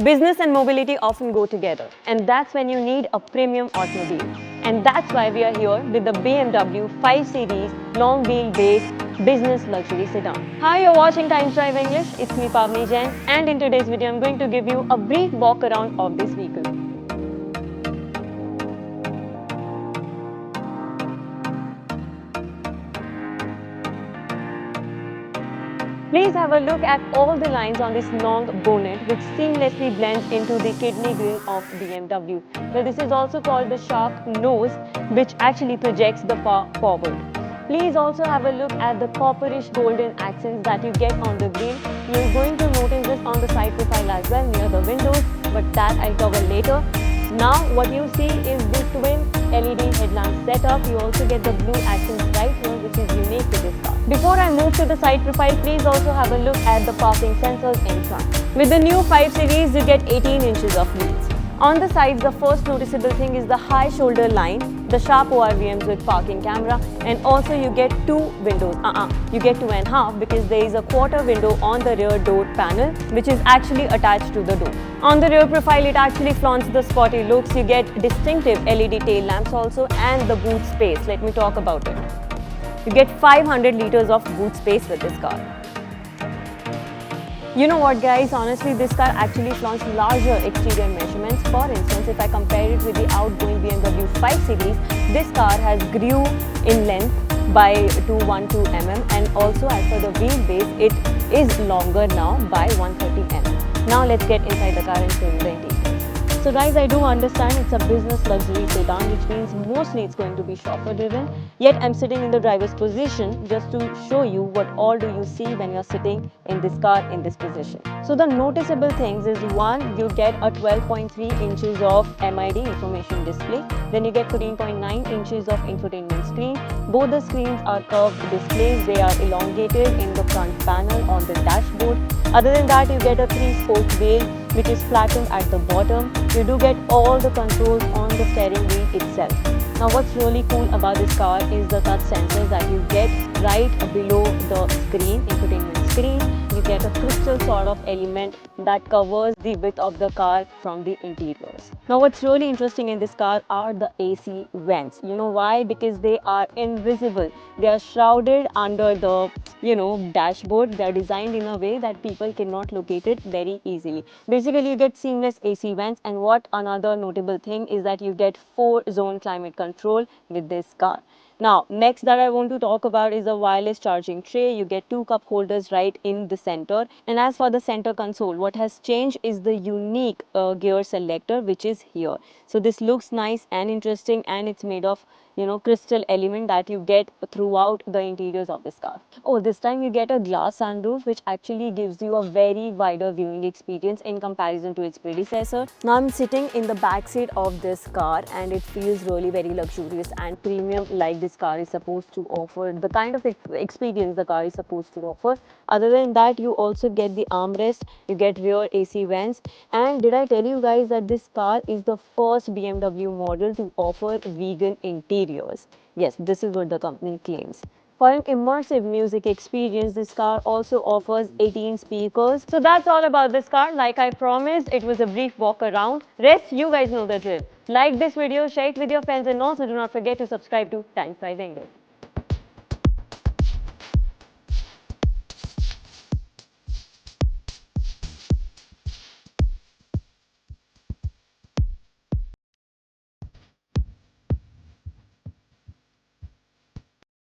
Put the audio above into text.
Business and mobility often go together, and that's when you need a premium automobile. And that's why we are here with the BMW 5 Series long wheelbase business luxury sedan. Hi, you're watching Times Drive English. It's me, Pavni Jain, and in today's video, I'm going to give you a brief walk around of this vehicle. Please have a look at all the lines on this long bonnet which seamlessly blends into the kidney grille of BMW. Now this is also called the shark nose, which actually projects the forward. Please also have a look at the copperish golden accents that you get on the grille. You're going to notice this on the side profile as well near the windows, but that I'll cover later. Now what you see is the twin LED headlamp setup. You also get the blue accents right here, which is unique to this car. Before I move to the side profile, please also have a look at the parking sensors in front. With the new 5 Series, you get 18 inches of wheels. On the sides, the first noticeable thing is the high shoulder line, the sharp ORVMs with parking camera, and also you get two windows. You get 2.5 because there is a quarter window on the rear door panel, which is actually attached to the door. On the rear profile, it actually flaunts the sporty looks. You get distinctive LED tail lamps also and the boot space. Let me talk about it. You get 500 liters of boot space with this car. You know what guys, honestly this car actually flaunts larger exterior measurements. For instance, if I compare it with the outgoing BMW 5 Series, this car has grew in length by 212 mm and also as per the wheelbase, it is longer now by 130 mm. Now let's get inside the car and show you the interior. So guys, I do understand it's a business luxury sedan, which means mostly it's going to be chauffeur driven. Yet I'm sitting in the driver's position just to show you what all do you see when you're sitting in this car in this position. So the noticeable things is one, you get a 12.3 inches of MID information display. Then you get 14.9 inches of infotainment screen. Both the screens are curved displays. They are elongated in the front panel on the dashboard. Other than that, you get a 3-spoke wheel which is flattened at the bottom. You do get all the controls on the steering wheel itself. Now what's really cool about this car is the touch sensors that you get right below the screen, infotainment screen. You get a crystal sort of element that covers the width of the car from the interiors. Now what's really interesting in this car are the AC vents. You know why? Because they are invisible. They are shrouded under the dashboard. They are designed in a way that people cannot locate it very easily. Basically you get seamless AC vents, and what another notable thing is that you get 4-zone climate control with this car. Now, next that I want to talk about is a wireless charging tray. You get 2 cup holders right in the center. And as for the center console, what has changed is the unique gear selector, which is here. So this looks nice and interesting, and it's made of crystal element that you get throughout the interiors of this car. Oh, this time you get a glass sunroof, which actually gives you a very wider viewing experience in comparison to its predecessor. Now I'm sitting in the back seat of this car, and it feels really very luxurious and premium, like this car is supposed to offer, the kind of experience the car is supposed to offer. Other than that, you also get the armrest, you get rear AC vents, and did I tell you guys that this car is the first BMW model to offer vegan interiors? Yes, this is what the company claims. For an immersive music experience, this car also offers 18 speakers. So that's all about this car. Like I promised, it was a brief walk around. Rest, you guys know the drill. Like this video, share it with your friends, and also do not forget to subscribe to Times Drive English.